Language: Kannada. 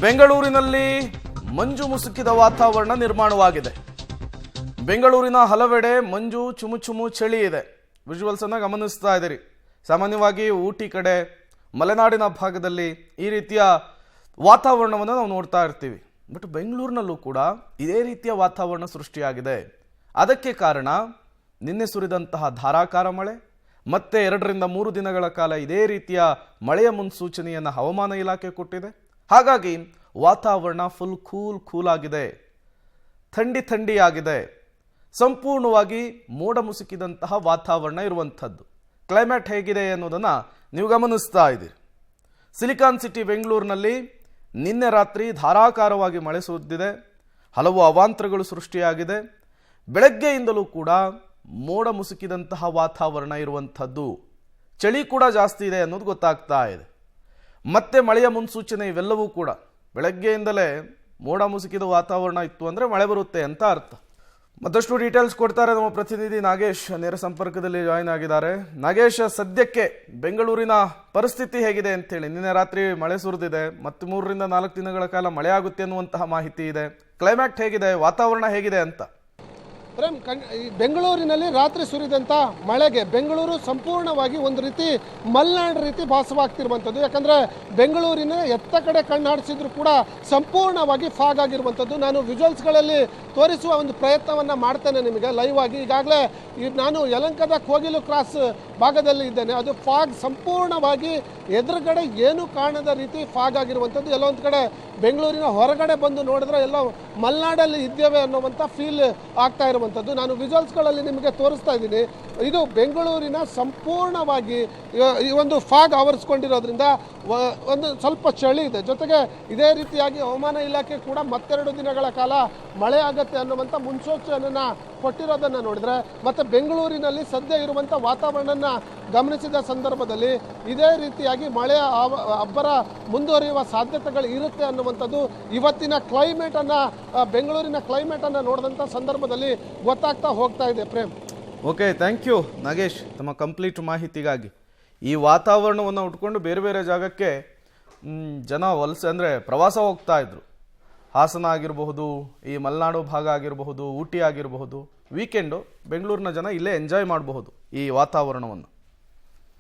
ಬೆಂಗಳೂರಿನಲ್ಲಿ ಮಂಜು ಮುಸುಕಿದ ವಾತಾವರಣ ನಿರ್ಮಾಣವಾಗಿದೆ. ಬೆಂಗಳೂರಿನ ಹಲವೆಡೆ ಮಂಜು ಚುಮು ಚಳಿ ಇದೆ. ವಿಜುವಲ್ಸ್ ಅನ್ನು ಗಮನಿಸ್ತಾ ಇದ್ದೀರಿ. ಸಾಮಾನ್ಯವಾಗಿ ಊಟಿ ಕಡೆ ಮಲೆನಾಡಿನ ಭಾಗದಲ್ಲಿ ಈ ರೀತಿಯ ವಾತಾವರಣವನ್ನು ನಾವು ನೋಡ್ತಾ ಇರ್ತೀವಿ. ಬಟ್ ಬೆಂಗಳೂರಿನಲ್ಲೂ ಕೂಡ ಇದೇ ರೀತಿಯ ವಾತಾವರಣ ಸೃಷ್ಟಿಯಾಗಿದೆ. ಅದಕ್ಕೆ ಕಾರಣ ನಿನ್ನೆ ಸುರಿದಂತಹ ಧಾರಾಕಾರ ಮಳೆ, ಮತ್ತೆ 2 ರಿಂದ 3 ದಿನಗಳ ಕಾಲ ಇದೇ ರೀತಿಯ ಮಳೆಯ ಮುನ್ಸೂಚನೆಯನ್ನು ಹವಾಮಾನ ಇಲಾಖೆ ಕೊಟ್ಟಿದೆ. ಹಾಗಾಗಿ ವಾತಾವರಣ ಫುಲ್ ಕೂಲ್ ಆಗಿದೆ, ಥಂಡಿಯಾಗಿದೆ. ಸಂಪೂರ್ಣವಾಗಿ ಮೋಡ ಮುಸುಕಿದಂತಹ ವಾತಾವರಣ ಇರುವಂಥದ್ದು. ಕ್ಲೈಮೇಟ್ ಹೇಗಿದೆ ಅನ್ನೋದನ್ನು ನೀವು ಗಮನಿಸ್ತಾ ಇದ್ದೀರಿ. ಸಿಲಿಕಾನ್ ಸಿಟಿ ಬೆಂಗಳೂರಿನಲ್ಲಿ ನಿನ್ನೆ ರಾತ್ರಿ ಧಾರಾಕಾರವಾಗಿ ಮಳೆ ಸುರಿದಿದೆ. ಹಲವು ಅವಾಂತರಗಳು ಸೃಷ್ಟಿಯಾಗಿದೆ. ಬೆಳಗ್ಗೆಯಿಂದಲೂ ಕೂಡ ಮೋಡ ಮುಸುಕಿದಂತಹ ವಾತಾವರಣ ಇರುವಂಥದ್ದು. ಚಳಿ ಕೂಡ ಜಾಸ್ತಿ ಇದೆ ಅನ್ನೋದು ಗೊತ್ತಾಗ್ತಾ ಇದೆ. ಮತ್ತೆ ಮಳೆಯ ಮುನ್ಸೂಚನೆ ಇವೆಲ್ಲವೂ ಕೂಡ ಬೆಳಗ್ಗೆಯಿಂದಲೇ ಮೋಡ ಮುಸುಕಿದ ವಾತಾವರಣ ಇತ್ತು ಅಂದರೆ ಮಳೆ ಬರುತ್ತೆ ಅಂತ ಅರ್ಥ. ಮತ್ತಷ್ಟು ಡೀಟೇಲ್ಸ್ ಕೊಡ್ತಾರೆ ನಮ್ಮ ಪ್ರತಿನಿಧಿ ನಾಗೇಶ್, ನೇರ ಸಂಪರ್ಕದಲ್ಲಿ ಜಾಯಿನ್ ಆಗಿದ್ದಾರೆ. ನಾಗೇಶ್, ಸದ್ಯಕ್ಕೆ ಬೆಂಗಳೂರಿನ ಪರಿಸ್ಥಿತಿ ಹೇಗಿದೆ ಅಂತೇಳಿ? ನಿನ್ನೆ ರಾತ್ರಿ ಮಳೆ ಸುರಿದಿದೆ, ಮತ್ತೆ 3 ರಿಂದ 4 ದಿನಗಳ ಕಾಲ ಮಳೆ ಆಗುತ್ತೆ ಅನ್ನುವಂತಹ ಮಾಹಿತಿ ಇದೆ. ಕ್ಲೈಮೇಟ್ ಹೇಗಿದೆ, ವಾತಾವರಣ ಹೇಗಿದೆ ಅಂತ? ಪ್ರೇಮ್, ಬೆಂಗಳೂರಿನಲ್ಲಿ ರಾತ್ರಿ ಸುರಿದಂಥ ಮಳೆಗೆ ಬೆಂಗಳೂರು ಸಂಪೂರ್ಣವಾಗಿ ಒಂದು ರೀತಿ ಮಲೆನಾಡು ರೀತಿ ಭಾಸವಾಗ್ತಿರುವಂಥದ್ದು. ಯಾಕಂದರೆ ಬೆಂಗಳೂರಿನ ಎತ್ತ ಕಡೆ ಕಣ್ಣಾಡಿಸಿದ್ರು ಕೂಡ ಸಂಪೂರ್ಣವಾಗಿ ಫಾಗ್ ಆಗಿರುವಂಥದ್ದು. ನಾನು ವಿಜುವಲ್ಸ್ಗಳಲ್ಲಿ ತೋರಿಸುವ ಒಂದು ಪ್ರಯತ್ನವನ್ನು ಮಾಡ್ತೇನೆ ನಿಮಗೆ ಲೈವ್ ಆಗಿ. ಈಗಾಗಲೇ ನಾನು ಯಲಹಂಕದ ಕೋಗಿಲು ಕ್ರಾಸ್ ಭಾಗದಲ್ಲಿ ಇದ್ದೇನೆ. ಅದು ಫಾಗ್ ಸಂಪೂರ್ಣವಾಗಿ ಎದುರುಗಡೆ ಏನು ಕಾಣದ ರೀತಿ ಫಾಗ್ ಆಗಿರುವಂಥದ್ದು. ಎಲ್ಲೋ ಒಂದು ಕಡೆ ಬೆಂಗಳೂರಿನ ಹೊರಗಡೆ ಬಂದು ನೋಡಿದ್ರೆ ಎಲ್ಲೋ ಮಲೆನಾಡಲ್ಲಿ ಇದ್ದೇವೆ ಅನ್ನುವಂಥ ಫೀಲ್ ಆಗ್ತಾ ಇರುವಂಥದ್ದು. ನಾನು ವಿಜುವಲ್ಸ್ಗಳಲ್ಲಿ ನಿಮಗೆ ತೋರಿಸ್ತಾ ಇದ್ದೀನಿ. ಇದು ಬೆಂಗಳೂರಿನ ಸಂಪೂರ್ಣವಾಗಿ ಈ ಒಂದು ಫಾಗ್ ಆವರಿಸ್ಕೊಂಡಿರೋದ್ರಿಂದ ಒಂದು ಸ್ವಲ್ಪ ಚಳಿ ಇದೆ. ಜೊತೆಗೆ ಇದೇ ರೀತಿಯಾಗಿ ಹವಾಮಾನ ಇಲಾಖೆ ಕೂಡ ಮತ್ತೆರಡು ದಿನಗಳ ಕಾಲ ಮಳೆ ಆಗುತ್ತೆ ಅನ್ನುವಂಥ ಮುನ್ಸೂಚನೆಯನ್ನು ಕೊಟ್ಟಿರೋದನ್ನು ನೋಡಿದ್ರೆ, ಮತ್ತು ಬೆಂಗಳೂರಿನಲ್ಲಿ ಸದ್ಯ ಇರುವಂಥ ವಾತಾವರಣ ಗಮನಿಸಿದ ಸಂದರ್ಭದಲ್ಲಿ ಇದೇ ರೀತಿಯಾಗಿ ಮಳೆಯ ಅಬ್ಬರ ಮುಂದುವರಿಯುವ ಸಾಧ್ಯತೆಗಳು ಇರುತ್ತೆ ಅನ್ನುವಂಥದ್ದು ಇವತ್ತಿನ ಕ್ಲೈಮೇಟನ್ನು, ಬೆಂಗಳೂರಿನ ಕ್ಲೈಮೇಟನ್ನು ನೋಡಿದಂಥ ಸಂದರ್ಭದಲ್ಲಿ ಗೊತ್ತಾಗ್ತಾ ಹೋಗ್ತಾ ಇದೆ. Prem, okay, thank you Nagesh ತಮ್ಮ ಕಂಪ್ಲೀಟ್ ಮಾಹಿತಿಗಾಗಿ. ಈ ವಾತಾವರಣವನ್ನು ಉಟ್ಕೊಂಡು ಬೇರೆ ಜಾಗಕ್ಕೆ ಜನ ವಲಸೆ ಅಂದರೆ ಪ್ರವಾಸ ಹೋಗ್ತಾ ಇದ್ರು. ಹಾಸನ ಆಗಿರಬಹುದು, ಈ ಮಲೆನಾಡು ಭಾಗ ಆಗಿರಬಹುದು, ಊಟಿ ಆಗಿರಬಹುದು. ವೀಕೆಂಡು ಬೆಂಗಳೂರಿನ ಜನ ಇಲ್ಲೇ ಎಂಜಾಯ್ ಮಾಡಬಹುದು ಈ ವಾತಾವರಣವನ್ನು.